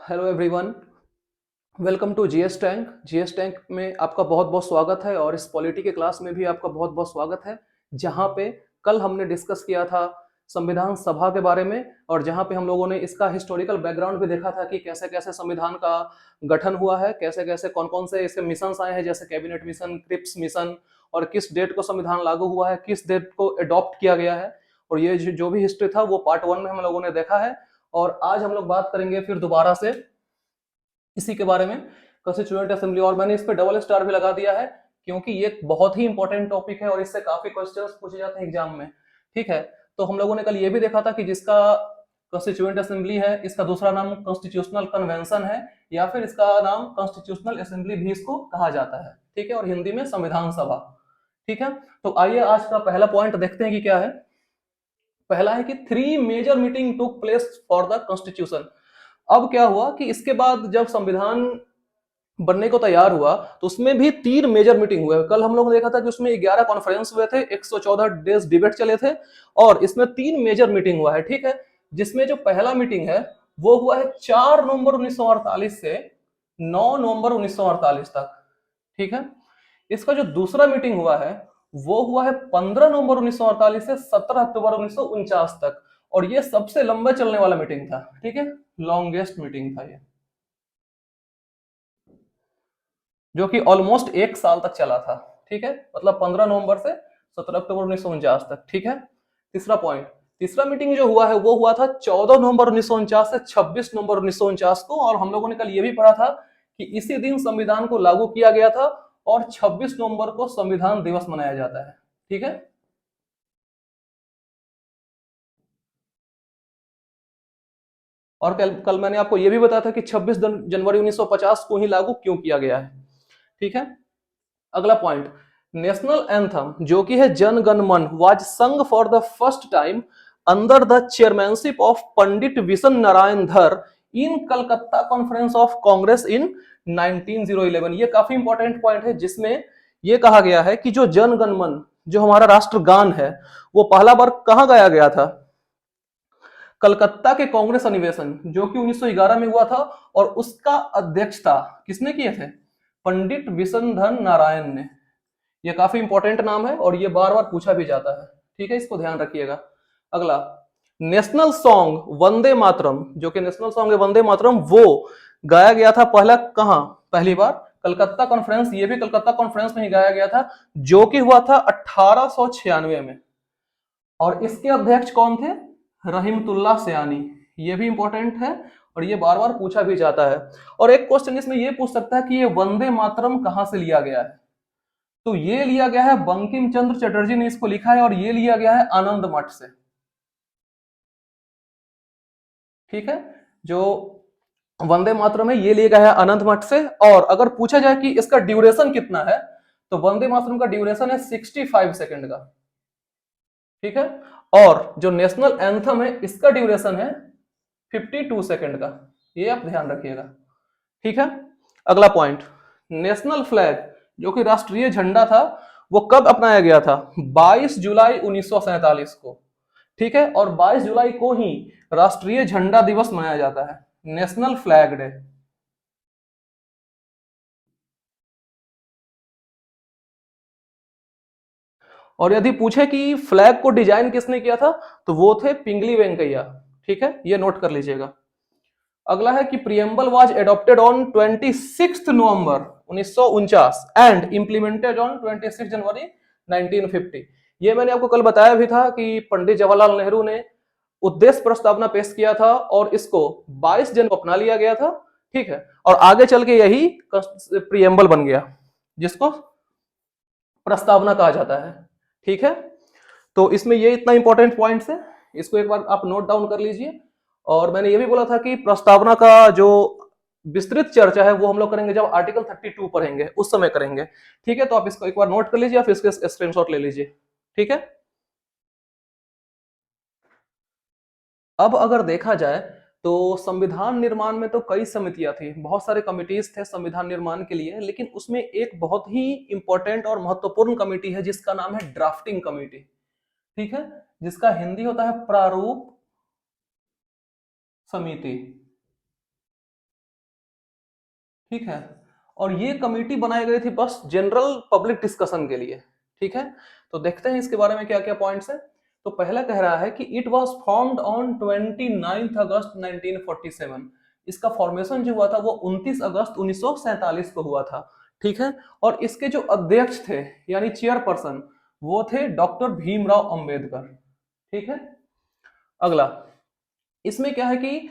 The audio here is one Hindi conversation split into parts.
Hello everyone, welcome to GS tank. GS tank में आपका बहुत बहुत स्वागत है और इस पॉलिटी के क्लास में भी आपका बहुत बहुत स्वागत है, जहां पे कल हमने डिस्कस किया था संविधान सभा के बारे में और जहां पे हम लोगों ने इसका हिस्टोरिकल बैकग्राउंड भी देखा था कि कैसे कैसे संविधान का गठन हुआ है, कैसे कैसे कौन कौन से इसके मिशन आए हैं, जैसे कैबिनेट मिशन, क्रिप्स मिशन, और किस डेट को संविधान लागू हुआ है, किस डेट को अडॉप्ट किया गया है। और ये जो भी हिस्ट्री था वो पार्ट 1 में हम लोगों ने देखा है। और आज हम लोग बात करेंगे फिर दोबारा से इसी के बारे में, कंस्टिट्यूएंट असेंबली। और मैंने इस पे डबल स्टार भी लगा दिया है क्योंकि ये बहुत ही इंपॉर्टेंट टॉपिक है और इससे काफी क्वेश्चंस पूछे जाते हैं एग्जाम में। ठीक है, तो हम लोगों ने कल ये भी देखा था कि जिसका कंस्टिट्यूएंट असेंबली है, इसका दूसरा नाम कॉन्स्टिट्यूशनल कन्वेंशन है या फिर इसका नाम कॉन्स्टिट्यूशनल असेंबली भी इसको कहा जाता है। ठीक है, और हिंदी में संविधान सभा। ठीक है, तो आइए आज का पहला पॉइंट देखते हैं कि क्या है। पहला है कि 3 major meeting took place for the constitution. अब क्या हुआ कि इसके बाद जब संविधान बनने को तैयार हुआ तो उसमें भी 3 मेजर मीटिंग हुए। कल हम लोग ने देखा था कि उसमें 11 कॉन्फ्रेंस हुए थे, 114 डेज डिबेट चले थे और इसमें 3 मेजर मीटिंग हुआ है। ठीक है, जिसमें जो पहला मीटिंग है वो हुआ है 4 नवंबर 1948 से 9 नवंबर 1948 तक। ठीक है, इसका जो दूसरा मीटिंग हुआ है वो हुआ है 15 नवंबर 1948 से 17 अक्टूबर 1949 तक। और ये सबसे लंबा चलने वाला मीटिंग था। ठीक है, लॉन्गेस्ट मीटिंग था ये, जो कि ऑलमोस्ट 1 साल तक चला था। ठीक है, मतलब 15 नवंबर से 17 अक्टूबर 1949 तक। ठीक है, तीसरा पॉइंट, तीसरा मीटिंग जो हुआ है वो हुआ था 14 नवंबर 1949 से 26 नवंबर 1949 को। और हम लोगों ने कल ये भी पढ़ा था कि इसी दिन संविधान को लागू किया गया था और 26 नवंबर को संविधान दिवस मनाया जाता है। ठीक है, और कल कल मैंने आपको यह भी बताया था कि 26 जनवरी 1950 को ही लागू क्यों किया गया है। ठीक है, अगला पॉइंट, नेशनल एंथम जो कि है Jana Gana Mana was sung for the first time under the chairmanship of Pandit Bishan Narayan Dhar in Calcutta conference of Congress in 1911। ये काफी इंपॉर्टेंट पॉइंट है, जिसमें यह कहा गया है कि जो जन गण मन, जो हमारा राष्ट्रगान है, वो पहला बार कहां गाया गया था? कलकत्ता के कांग्रेस अधिवेशन जो कि 1911 में हुआ था। और उसका अध्यक्षता किसने किए थे? पंडित विशनधर नारायण ने। ये काफी इंपॉर्टेंट नाम है और ये बार बार पूछा भी जाता है। ठीक है, इसको ध्यान रखिएगा। अगला, नेशनल सॉन्ग वंदे मातरम, जो कि नेशनल सॉन्ग है वंदे मातरम, वो गाया गया था पहला कहां? पहली बार कलकत्ता कॉन्फ्रेंस। ये भी कलकत्ता कॉन्फ्रेंस में ही गाया गया था, जो कि हुआ था 1896 में। और इसके अध्यक्ष कौन थे? रहीमतुल्लाह सयानी। ये भी इंपॉर्टेंट है और ये बार बार पूछा भी जाता है। और एक क्वेश्चन इसमें ये पूछ सकता है कि ये वंदे मातरम कहां से लिया गया है? तो ये लिया गया है, बंकिम चंद्र चटर्जी ने इसको लिखा है और ये लिया गया है आनंद मठ से। ठीक है, जो वंदे मातरम है ये लिया गया है आनंद मठ से। और अगर पूछा जाए कि इसका ड्यूरेशन कितना है, तो वंदे मातरम का ड्यूरेशन है 65 सेकंड का। ठीक है, और जो नेशनल एंथम है इसका ड्यूरेशन है 52 सेकंड का। ये आप ध्यान रखिएगा। ठीक है, अगला पॉइंट, नेशनल फ्लैग जो कि राष्ट्रीय झंडा था, वो कब अपनाया गया था? 22 जुलाई 1947 को। ठीक है, और 22 जुलाई को ही राष्ट्रीय झंडा दिवस मनाया जाता है, नेशनल फ्लैग डे। और यदि पूछे कि फ्लैग को डिजाइन किसने किया था, तो वो थे पिंगली वेंकैया। ठीक है, ये नोट कर लीजिएगा। अगला है कि preamble was adopted on 26 November 1949 and implemented on 26 जनवरी 1950। ये मैंने आपको कल बताया भी था कि पंडित जवाहरलाल नेहरू ने उद्देश्य प्रस्तावना पेश किया था और इसको 22 जनवरी को अपना लिया गया था। ठीक है, और आगे चल के यही प्रियम्बल बन गया, जिसको प्रस्तावना कहा जाता है। ठीक है, तो इसमें ये इतना इंपॉर्टेंट पॉइंट्स है, इसको एक बार आप नोट डाउन कर लीजिए। और मैंने ये भी बोला था कि प्रस्तावना का जो विस्तृत चर्चा है वो हम लोग करेंगे जब आर्टिकल 32 पढ़ेंगे, उस समय करेंगे। ठीक है, तो आप इसको एक बार नोट कर लीजिए या फिर इसके स्क्रीनशॉट ले लीजिए। ठीक है, अब अगर देखा जाए तो संविधान निर्माण में तो कई समितियां थी, बहुत सारे कमिटीज थे संविधान निर्माण के लिए, लेकिन उसमें एक बहुत ही इंपॉर्टेंट और महत्वपूर्ण कमिटी है जिसका नाम है ड्राफ्टिंग कमिटी। ठीक है, जिसका हिंदी होता है प्रारूप समिति। ठीक है। और ये कमेटी बनाई गई थी बस जनरल पब्लिक डिस्कशन के लिए। ठीक है, तो देखते हैं इसके बारे में क्या क्या पॉइंट्स है। तो पहला कह रहा है कि इट वाज फॉर्म्ड ऑन 29 अगस्त 1947। इसका फॉर्मेशन जो हुआ था वो 29 अगस्त 1947 को हुआ था। ठीक है, और इसके जो अध्यक्ष थे यानी चेयरपर्सन वो थे डॉक्टर भीमराव अंबेडकर। ठीक है, अगला इसमें क्या है कि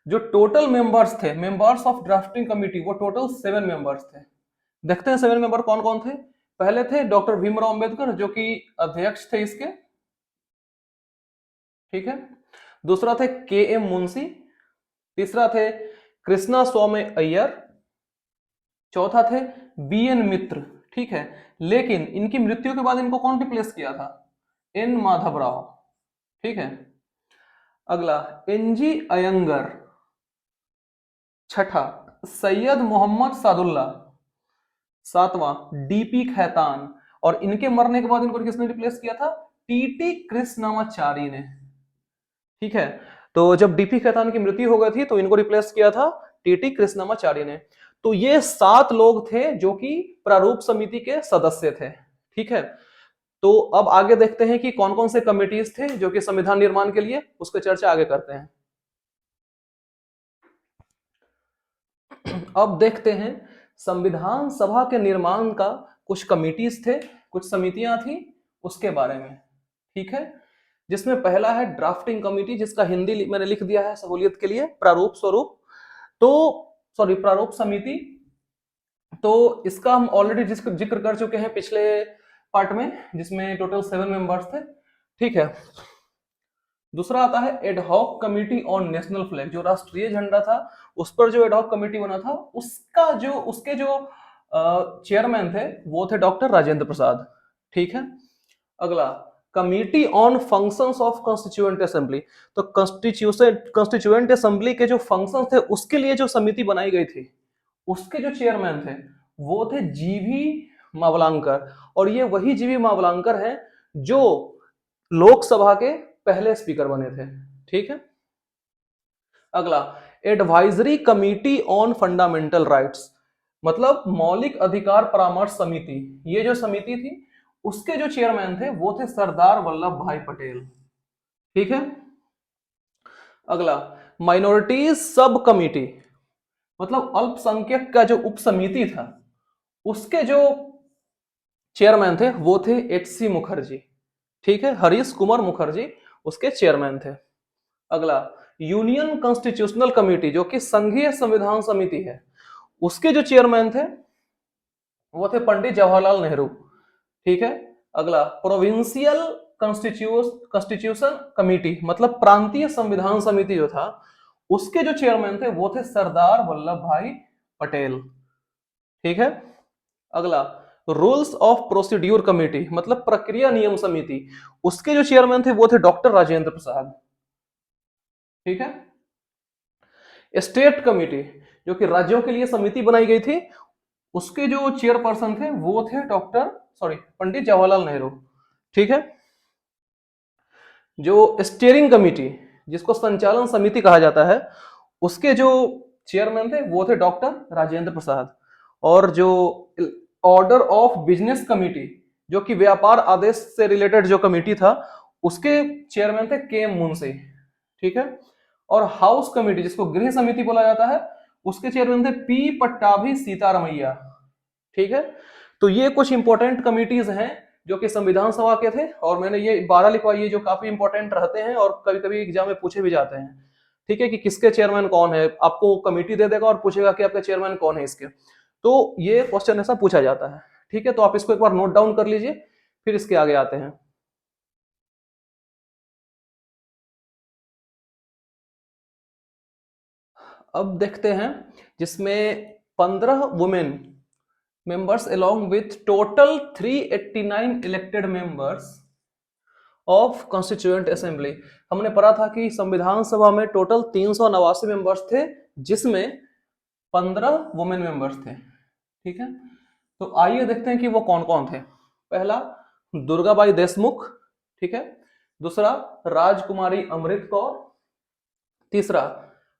जो टोटल मेंबर्स थे, मेंबर्स ऑफ ड्राफ्टिंग कमिटी, वो टोटल 7 मेंबर्स थे। देखते हैं 7 मेंबर कौन कौन थे। पहले थे डॉक्टर भीमराव अंबेडकर जो कि अध्यक्ष थे इसके। ठीक है, दूसरा थे के एम मुंशी, तीसरा थे कृष्णा स्वामी अय्यर, चौथा थे बी एन मित्र। ठीक है, लेकिन इनकी मृत्यु के बाद इनको कौन रिप्लेस किया था? एन माधव राव। ठीक है, अगला एन जी अयंगर, छठा सैयद मोहम्मद सादुल्ला, सातवां डीपी खैतान, और इनके मरने के बाद इनको किसने रिप्लेस किया था? टीटी कृष्णमाचारी ने। ठीक है, तो जब डीपी खैतान की मृत्यु हो गई थी तो इनको रिप्लेस किया था टीटी कृष्णमाचारी ने। तो ये 7 लोग थे जो कि प्रारूप समिति के सदस्य थे। ठीक है, तो अब आगे देखते हैं कि कौन कौन से कमिटीज थे जो कि संविधान निर्माण के लिए, उसकी चर्चा आगे करते हैं। अब देखते हैं संविधान सभा के निर्माण का कुछ कमिटीज थे, कुछ समितियां थी, उसके बारे में। ठीक है, जिसमें पहला है ड्राफ्टिंग कमिटी, जिसका हिंदी मैंने लिख दिया है सहूलियत के लिए प्रारूप स्वरूप, तो सॉरी प्रारूप समिति। तो इसका हम ऑलरेडी जिक्र कर चुके हैं पिछले पार्ट में, जिसमें टोटल 7 मेंबर्स थे। ठीक है, दूसरा आता है ad hoc committee on national flag, जो राष्ट्रीय झंडा था उस पर जो एडहॉक कमिटी बना था, उसके जो चेयरमैन थे वो थे डॉक्टर राजेंद्र प्रसाद। ठीक है, अगला committee on functions of constituent assembly. तो कॉन्स्टिट्यूएंट असेंबली के जो फंक्शंस थे उसके लिए जो समिति बनाई गई थी, उसके जो चेयरमैन थे वो थे जीवी मावलांकर, और ये वही जीवी मावलांकर हैं जो लोकसभा के पहले स्पीकर बने थे। ठीक है, अगला advisory committee on fundamental rights, मतलब मौलिक अधिकार परामर्श समिति। ये जो समिति थी उसके जो चेयरमैन थे वो थे सरदार वल्लभ भाई पटेल। ठीक है, अगला माइनॉरिटीज सब कमिटी, मतलब अल्पसंख्यक का जो उप समिति था उसके जो चेयरमैन थे वो थे एच सी मुखर्जी। ठीक है, हरीश कुमार मुखर्जी उसके चेयरमैन थे। अगला यूनियन कॉन्स्टिट्यूशनल कमेटी, जो कि संघीय संविधान समिति है, उसके जो चेयरमैन थे वो थे पंडित जवाहरलाल नेहरू। ठीक है, अगला प्रोविंशियल कॉन्स्टिट्यूशन कमेटी, मतलब प्रांतीय संविधान समिति जो था उसके जो चेयरमैन थे वो थे सरदार वल्लभ भाई पटेल। ठीक है, अगला रूल्स ऑफ प्रोसीड्यूर कमेटी, मतलब प्रक्रिया नियम समिति, उसके जो चेयरमैन थे वो थे डॉक्टर राजेंद्र प्रसाद। ठीक है, स्टेट कमेटी, जो कि राज्यों के लिए समिति बनाई गई थी, उसके जो चेयरपर्सन थे वो थे पंडित जवाहरलाल नेहरू। ठीक है, जो स्टीयरिंग कमेटी, जिसको संचालन समिति कहा जाता है, उसके जो चेयरमैन थे वो थे डॉक्टर राजेंद्र प्रसाद। और जो ऑर्डर ऑफ बिजनेस कमेटी, जो कि व्यापार आदेश से रिलेटेड जो कमेटी था, उसके चेयरमैन थे के एम मुंशी। ठीक है, और हाउस कमेटी, जिसको गृह समिति बोला जाता है, उसके चेयरमैन थे पी पट्टाभी सीतारमैया। ठीक है, तो ये कुछ इंपॉर्टेंट कमिटीज हैं जो कि संविधान सभा के थे, और मैंने ये 12 लिखवाई है जो काफी इंपॉर्टेंट रहते हैं और कभी कभी एग्जाम में पूछे भी जाते हैं। ठीक है, कि किसके चेयरमैन कौन है, आपको कमेटी दे देगा और पूछेगा कि आपका चेयरमैन कौन है इसके, तो ये क्वेश्चन ऐसा पूछा जाता है। ठीक है, तो आप इसको एक बार नोट डाउन कर लीजिए, फिर इसके आगे आते हैं। अब देखते हैं जिसमें 15 women members along with total 389 elected members of constituent assembly। हमने पढ़ा था कि संविधान सभा में टोटल 389 मेंबर्स थे, जिसमें 15 वुमेन मेंबर्स थे। ठीक है, तो आइए देखते हैं कि वो कौन कौन थे। पहला दुर्गाबाई देशमुख। ठीक है, दूसरा राजकुमारी अमृत कौर, तीसरा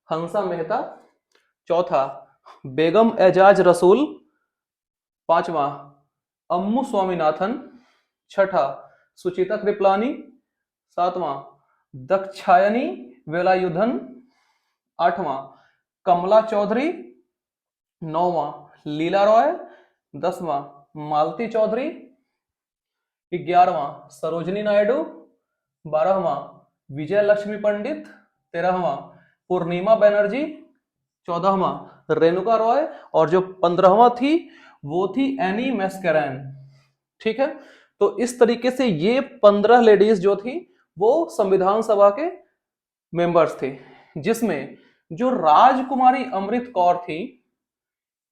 हंसा मेहता, चौथा बेगम एजाज रसूल, पांचवा अम्मू स्वामीनाथन, छठा सुचिता कृपलानी, सातवां दक्षायनी वेलायुधन, आठवां कमला चौधरी, नौवां लीला रॉय, दसवां मालती चौधरी, 11वां सरोजनी नायडू, 12वां विजय लक्ष्मी पंडित, 13वां पूर्णिमा बनर्जी, 14वां रेणुका रॉय, और जो 15वां थी वो थी एनी मैस्केरैन। ठीक है, तो इस तरीके से ये 15 लेडीज जो थी वो संविधान सभा के मेंबर्स थे, जिसमें जो राजकुमारी अमृत कौर थी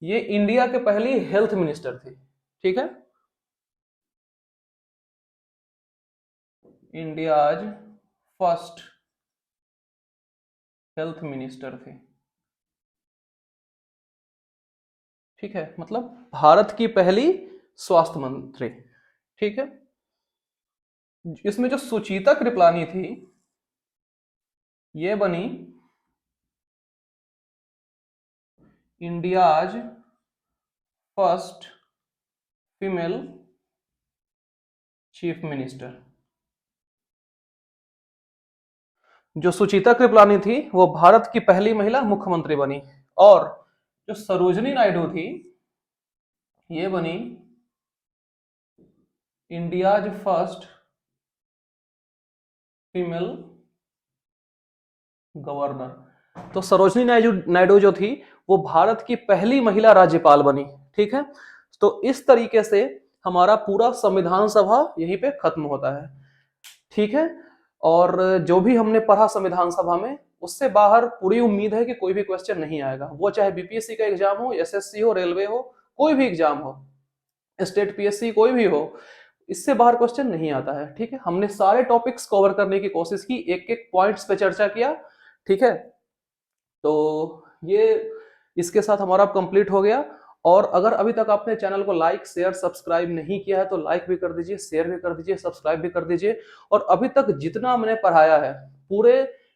ये इंडिया के पहली हेल्थ मिनिस्टर थी। ठीक है, इंडियाज फर्स्ट हेल्थ मिनिस्टर थे। ठीक है, मतलब भारत की पहली स्वास्थ्य मंत्री। ठीक है, इसमें जो सुचिता कृपलानी थी ये बनी India's first female chief minister. जो सुचिता कृपलानी थी वो भारत की पहली महिला मुख्यमंत्री बनी, और जो सरोजनी नायडू थी ये बनी इंडियाज फर्स्ट फीमेल गवर्नर। तो सरोजनी नायडू नायडू जो थी वो भारत की पहली महिला राज्यपाल बनी। ठीक है, तो इस तरीके से हमारा पूरा संविधान सभा यहीं पे खत्म होता है। ठीक है, और जो भी हमने पढ़ा संविधान सभा में उससे बाहर पूरी उम्मीद है कि कोई भी क्वेश्चन नहीं आएगा, वो चाहे बीपीएससी का एग्जाम हो, एसएससी हो, रेलवे हो, कोई भी एग्जाम हो, स्टेट पीएससी कोई भी हो, इससे बाहर क्वेश्चन नहीं आता है। ठीक है, हमने सारे टॉपिक्स कवर करने की कोशिश की, एक एक पॉइंट्स पे चर्चा किया। ठीक है, तो ये इसके साथ हमारा कंप्लीट हो गया। और अगर अभी तक आपने चैनल को लाइक शेयर सब्सक्राइब नहीं किया है तो लाइक भी कर दीजिए, शेयर भी कर दीजिए, सब्सक्राइब भी कर दीजिए। और अभी तक जितना मैंने पढ़ाया है पूरे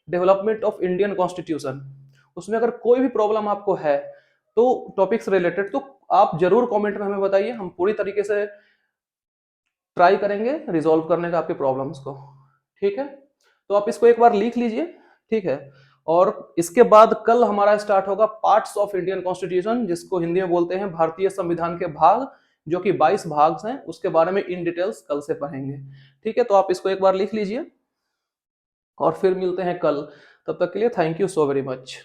डेवलपमेंट ऑफ इंडियन कॉन्स्टिट्यूशन, उसमें अगर कोई भी प्रॉब्लम आपको है तो टॉपिक्स रिलेटेड, तो आप जरूर कमेंट में हमें बताइए, हम पूरी तरीके से ट्राई करेंगे रिजॉल्व करने का आपके प्रॉब्लम्स को। ठीक है, तो आप इसको एक बार लिख लीजिए। ठीक है, और इसके बाद कल हमारा स्टार्ट होगा पार्ट्स ऑफ इंडियन कॉन्स्टिट्यूशन, जिसको हिंदी में बोलते हैं भारतीय संविधान के भाग, जो कि 22 भाग हैं, उसके बारे में इन डिटेल्स कल से पढ़ेंगे। ठीक है, तो आप इसको एक बार लिख लीजिए और फिर मिलते हैं कल। तब तक के लिए thank you so very much.